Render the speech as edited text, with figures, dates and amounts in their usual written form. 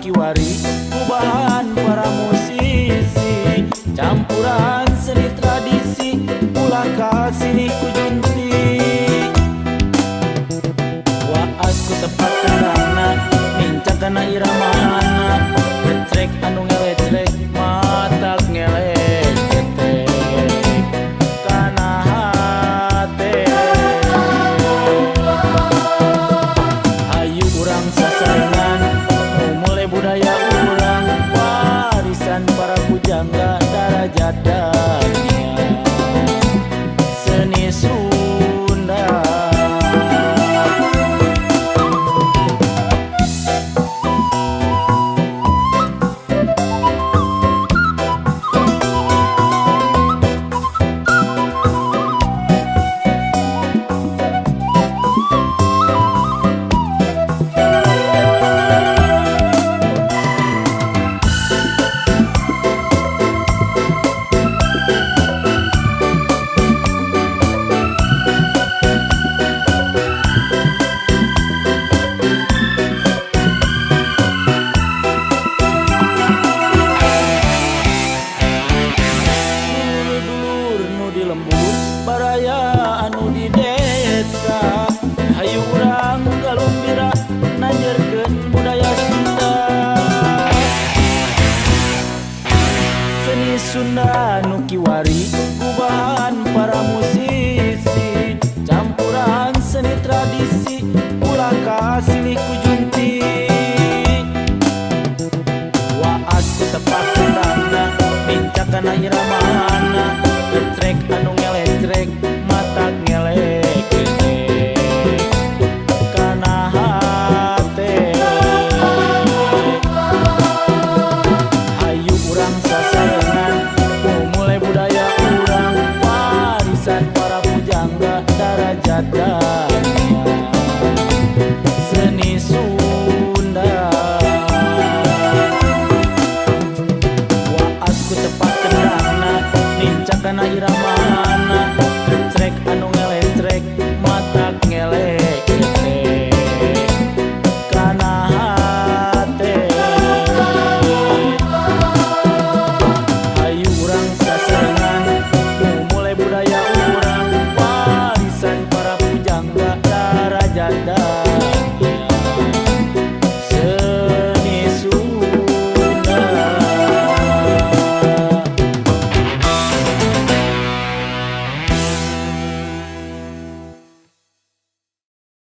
kiwari kubahan para musisi campuran seni tradisi ulah kasih kujunti waas ku tepat kendana mincakana iramana ngetrek anu ngeletrek matak ngelek ketek kana hate ayu urang sasarengan mulai budaya urang warisan para pujangga darajat dunia seni Sunda. Baraya anu di desa hayu urang galumbira nanjerkeun budaya Sunda seni Sunda nu kiwari kubahan para musisi campuran seni tradisi ulah kasilih kujunti waas ku tepat kendana mincakana iramana getrek anu ngeletrek matak ngelek ketek kana hate ayu urang sasarengan mulai budaya urang warisan para pujangga darajat dunia seni Sunda waas ku tepat kendana nincakana irama